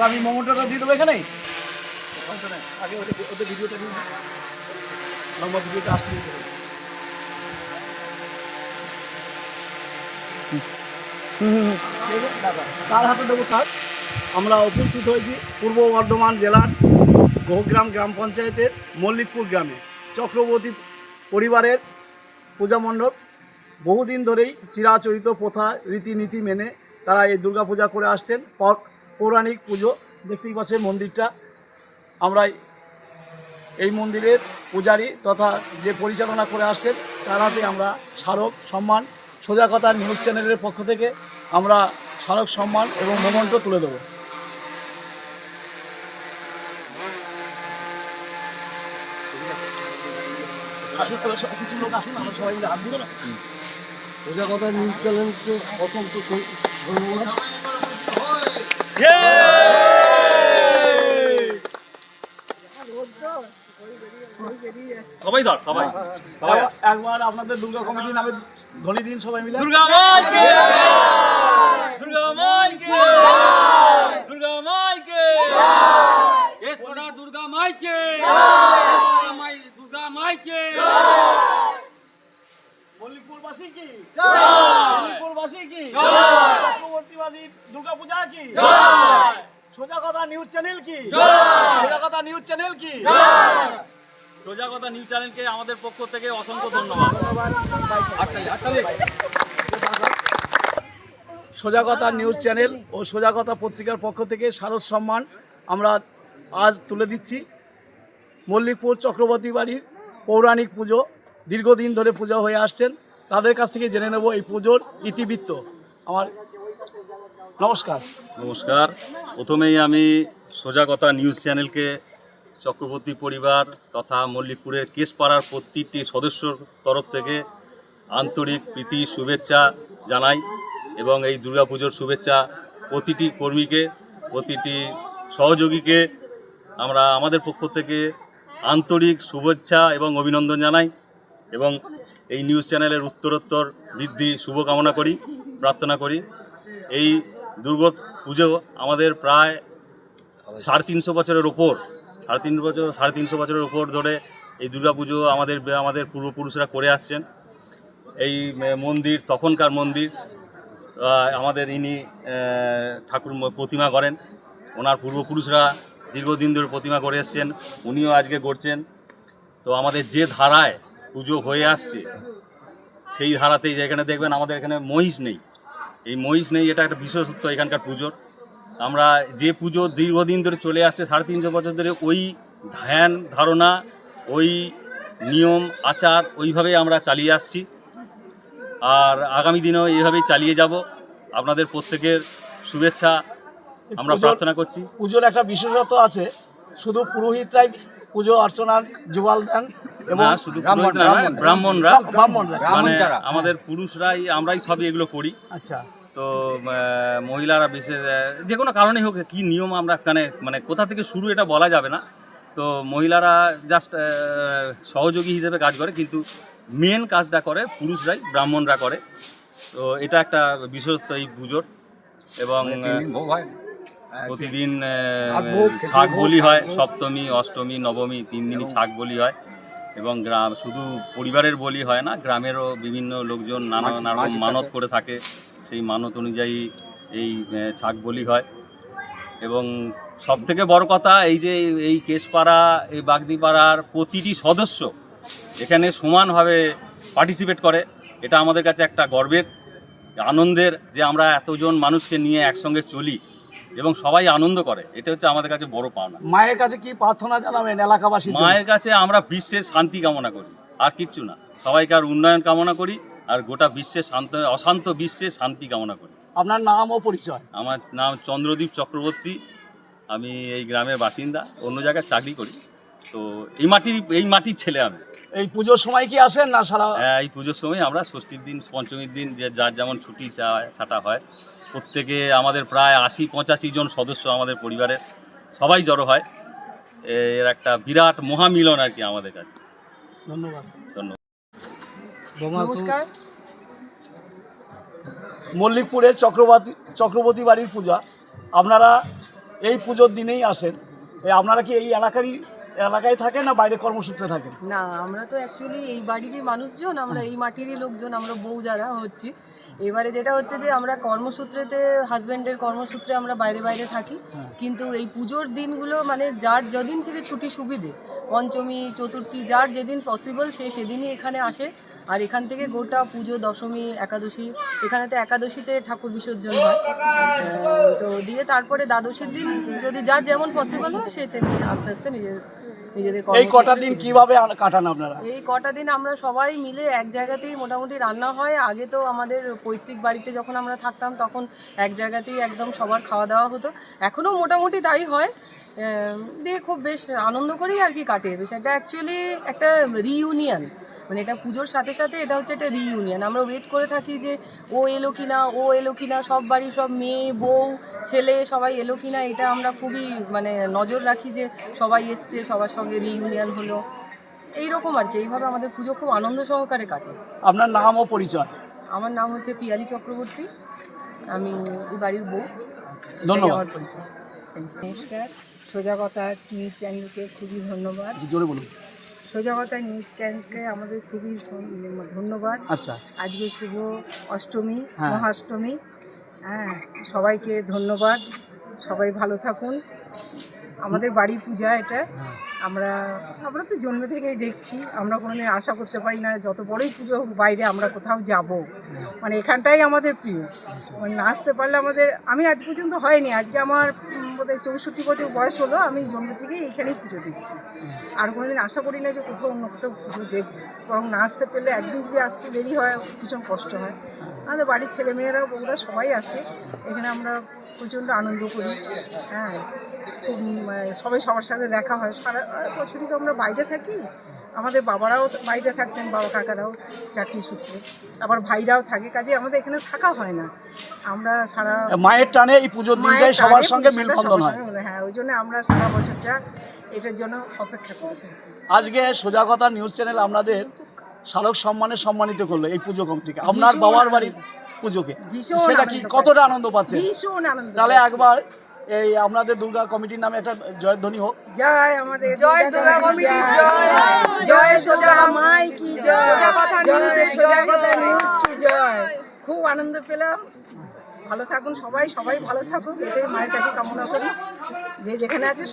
আমি মোমোটা দিয়ে দেবো এখানে আগে ওদের ভিডিওটা নিয়ে লম্বা ভিডিওটা আসতে তার হাতে দেবো থাক। আমরা উপস্থিত হয়েছি পূর্ব বর্ধমান জেলার গোহগ্রাম গ্রাম পঞ্চায়েতের মল্লিকপুর গ্রামে চক্রবর্তী পরিবারের পূজা মণ্ডপ। বহুদিন ধরেই চিরাচরিত প্রথা রীতিনীতি মেনে তারা এই দুর্গা পূজা করে আসছেন। পৌরাণিক পুজো দেখতেই পাচ্ছেন মন্দিরটা। আমরা এই মন্দিরের পূজারী তথা যে পরিচালনা করে আসছেন তার হাতে আমরা স্মারক সম্মান সোজা কথা নিউজ চ্যানেলের পক্ষ থেকে আমরা স্মারক সম্মান এবং মোমেন্টো তুলে দেবো। আসুন কিছু লোক আসুন, আমরা সবাই মিলে হাত দিব না। সোজা কথা নিউজ চ্যানেলকে অসংখ্য ধন্যবাদ। সবাই ধর সবাই সবাই একবার আপনাদের দুর্গা কমিটির নামে ধ্বনি দিন সবাই মিলে। দুর্গা মাইকে, দুর্গা মাইকে, দুর্গা মাইকে, এক পড়া দুর্গা মাইকে, দুর্গা মাইকে। মল্লিকপুরবাসী কি? মল্লিকপুরবাসী কি? চক্রবর্তীবাদী দুর্গা পূজা কি? সোজা কথা নিউজ চ্যানেল কি? সোজা কথা নিউজ চ্যানেল কি? সোজা কথা নিউজ চ্যানেলকে আমাদের পক্ষ থেকে অসংখ্য ধন্যবাদ। সোজা কথা নিউজ চ্যানেল ও সোজা কথা পত্রিকার পক্ষ থেকে স্মারক সম্মান আমরা আজ তুলে দিচ্ছি। মল্লিকপুর চক্রবর্তী বাড়ির পৌরাণিক পুজো দীর্ঘদিন ধরে পূজা হয়ে আসছেন, তাদের কাছ থেকে জেনে নেব এই পুজোর ইতিবৃত্ত। আমার নমস্কার। নমস্কার। প্রথমেই আমি সোজা কথা নিউজ চ্যানেলকে চক্রবর্তী পরিবার তথা মল্লিকপুরের কেশপাড়ার প্রতিটি সদস্যর তরফ থেকে আন্তরিক প্রীতি শুভেচ্ছা জানাই এবং এই দুর্গাপুজোর শুভেচ্ছা প্রতিটি কর্মীকে, প্রতিটি সহযোগীকে আমরা আমাদের পক্ষ থেকে আন্তরিক শুভেচ্ছা এবং অভিনন্দন জানাই এবং এই নিউজ চ্যানেলের উত্তরোত্তর বৃদ্ধি শুভকামনা করি, প্রার্থনা করি। এই দুর্গা পুজো আমাদের প্রায় 350 বছরের ওপর, 350 বছরের ওপর ধরে এই দুর্গা পুজো আমাদের পূর্বপুরুষরা করে আসছেন। এই মন্দির তখনকার মন্দির, আমাদের ইনি ঠাকুর প্রতিমা করেন, ওনার পূর্বপুরুষরা দীর্ঘদিন ধরে প্রতিমা করে এসছেন, উনিও আজকে করছেন। তো আমাদের যে ধারায় পুজো হয়ে আসছে সেই ধারাতেই, যেখানে দেখবেন আমাদের এখানে মহিষ নেই, এই মহিষ নেই, এটা একটা বিশেষত্ব এখানকার পুজোর। আমরা যে পুজো দীর্ঘদিন ধরে চলে আসছে 350 বছর ধরে, ওই ধ্যান ধারণা, ওই নিয়ম আচার ওইভাবেই আমরা চালিয়ে আসছি আর আগামী দিনেও এইভাবেই চালিয়ে যাব। আপনাদের প্রত্যেকের শুভেচ্ছা আমরা প্রার্থনা করছি। পুজোর একটা বিশেষত্ব আছে, শুধু পুরোহিতরাই পুজো অর্চনার জোগাল দেন এবং শুধু ব্রাহ্মণরা মানে আমাদের পুরুষরাই, আমরাই সবই এগুলো করি। আচ্ছা। তো মহিলারা বিশেষ যে কোনো কারণে হোক, কি নিয়ম আমরা মানে কোথা থেকে শুরু এটা বলা যাবে না। তো মহিলারা জাস্ট সহযোগী হিসেবে কাজ করে, কিন্তু মেন কাজটা করে পুরুষরাই, ব্রাহ্মণরা করে। তো এটা একটা বিশেষত্ব এই পুজোর। এবং প্রতিদিন ছাগ বলি হয়, সপ্তমী, অষ্টমী, নবমী 3 দিনই ছাগ বলি হয়। এবং শুধু পরিবারের বলি হয় না, গ্রামেরও বিভিন্ন লোকজন নানা রকম মানত করে থাকে, সেই মানত অনুযায়ী এই ছাগ বলি হয়। এবং সবথেকে বড় কথা এই যে এই কেশপাড়া, এই বাগদিপাড়ার প্রতিটি সদস্য এখানে সমানভাবে পার্টিসিপেট করে। এটা আমাদের কাছে একটা গর্বের, আনন্দের, যে আমরা এতজন মানুষকে নিয়ে একসঙ্গে চলি এবং সবাই আনন্দ করে। এটা হচ্ছে আমাদের কাছে বড় পাওনা। মায়ের কাছে কি প্রার্থনা জানাবেন এলাকাবাসী? মায়ের কাছে আমরা বিশ্বের শান্তি কামনা করি, আর কিচ্ছু না। সবাইকার উন্নয়ন কামনা করি আর গোটা বিশ্বের অশান্ত বিশ্বে শান্তি কামনা করি। আপনার নাম ও পরিচয়? আমার নাম চন্দ্রদীপ চক্রবর্তী, আমি এই গ্রামের বাসিন্দা, অন্য জায়গায় চাকরি করি। তো এই মাটির ছেলে আমি। এই পুজোর সময় কি আসেন না সারা? হ্যাঁ, এই পুজোর সময় আমরা ষষ্ঠীর দিন, পঞ্চমীর দিন যে যার যেমন ছুটি ছাটা হয়, প্রত্যেকে আমাদের প্রায় 80-85 জন সদস্য আমাদের পরিবারের সবাই জড়ো হয়। এর একটা বিরাট মহামিলন আর কি আমাদের কাছে। ধন্যবাদ। ধন্যবাদ। নমস্কার। মল্লিকপুরের চক্রবর্তী বাড়ির পূজা, আপনারা এই পুজোর দিনেই আসেন। আপনারা কি এই এলাকায় থাকেন না বাইরে কর্মসূত্রে থাকেন? না, আমরা তো অ্যাকচুয়ালি এই বাড়িরই মানুষজন, আমরা এই মাটিরই লোকজন, আমরা বউ যারা হচ্ছি। এবারে যেটা হচ্ছে যে আমরা কর্মসূত্রেতে, হাজব্যান্ডের কর্মসূত্রে আমরা বাইরে বাইরে থাকি, কিন্তু এই পুজোর দিনগুলো মানে যার যেদিন থেকে ছুটি সুবিধে, পঞ্চমী, চতুর্থী, যার যেদিন পসিবল সে সেদিনই এখানে আসে। আর এখান থেকে গোটা পুজো, দশমী, একাদশী, এখানে তো একাদশীতে ঠাকুর বিসর্জন হয়, তো দিয়ে তারপরে দ্বাদশীর দিন যদি যার যেমন পসিবল হয় সে তেমনি আস্তে আস্তে নিজেদের এই কটা দিন কিভাবে কাটান আপনারা? এই কটা দিন আমরা সবাই মিলে এক জায়গাতেই মোটামুটি রান্না হয়। আগে তো আমাদের পৈতৃক বাড়িতে যখন আমরা থাকতাম তখন এক জায়গাতেই একদম সবার খাওয়া দাওয়া হতো, এখনও মোটামুটি তাই হয়। দিয়ে খুব বেশ আনন্দ করেই আর কি কাটে। বিষয়টা অ্যাকচুয়ালি একটা রিইউনিয়ন, মানে এটা পুজোর সাথে সাথে এটা হচ্ছে একটা রিইউনিয়ন। আমরা ওয়েট করে থাকি যে ও এলো কিনা, ও এলো কিনা, সব বাড়ির সব মেয়ে, বউ, ছেলে সবাই এলো কিনা, এটা আমরা খুবই মানে নজর রাখি যে সবাই এসছে, সবার সঙ্গে রিইউনিয়ন হলো, এইরকম আর কি। এইভাবে আমাদের পুজো খুব আনন্দ সহকারে কাটে। আপনার নাম ও পরিচয়? আমার নাম হচ্ছে পিয়ালি চক্রবর্তী, আমি এই বাড়ির বউ। ধন্যবাদ। আমার পরিচয়। নমস্কার। সোজাগতা নিউজ চ্যানেলকে খুবই ধন্যবাদ। জোরে বলুন। সোজাগতা নিউজ চ্যানেলকে আমাদের খুবই ধন্যবাদ। আচ্ছা, আজকে শুভ অষ্টমী, হ্যাঁ। মহাষ্টমী। হ্যাঁ, সবাইকে ধন্যবাদ। সবাই ভালো থাকুন। আমাদের বাড়ির পূজা এটা। আমরা তো জন্ম থেকেই দেখছি, আমরা কোনোদিন আশা করতে পারি না যত বড়ই পুজো হোক বাইরে আমরা কোথাও যাব, মানে এখানটাই আমাদের প্রিয়। মানে নাচতে পারলে আমাদের, আমি আজ পর্যন্ত হয়নি, আজকে আমার বোধহয় 64 বছর বয়স হলো, আমি জন্ম থেকেই এখানেই পুজো দেখছি। আর কোনোদিন আশা করি না যে কোথাও অন্য কোথাও পুজো দেখবো, বরং নাচতে পেলে একদিন যদি আসতে দেরি হয় ভীষণ কষ্ট হয়। আমাদের বাড়ির ছেলেমেয়েরা, বউরা সবাই আসে এখানে, আমরা প্রচণ্ড আনন্দ করি। হ্যাঁ, খুব সবাই সবার সাথে দেখা হয়। সারা বছরই তো আমরা বাইরে থাকি, আমাদের বাবারাও বাইরে থাকতেন, বাবা কাকারাও চাকরি সূত্রে, আবার ভাইরাও থাকে, কাজে আমাদের এখানে থাকা হয় না। আমরা সারা মায়ের টানে এই পুজোর দিনটাই সবার সঙ্গে মিলবন্ধন হয়। হ্যাঁ, ওই জন্য আমরা সারা বছরটা এটার জন্য অপেক্ষা করে থাকি। আজকে সোজাগতা নিউজ চ্যানেল আপনাদের স্মারক সম্মানে সম্মানিত করলো এই পুজো কমিটিকে, আপনার বাবার বাড়ির পুজোকে। ভীষণ সেটা কি আনন্দ কতটা আনন্দ পাচ্ছেন? ভীষণ আনন্দ। তাহলে একবার এই আপনাদের দুর্গা কমিটির নামে একটা জয়ধ্বনি হোক। জয় আমাদের জয় দুর্গা কমিটি, জয় জয় সোজা মাই কি জয়, সোজাগতা নিউজ কি জয়। খুব আনন্দ পেলাম। ভালো থাকুন সবাই, সবাই ভালো থাকুক, এটাই মায়ের কাছে কামনা করি, যে যেখানে আছে।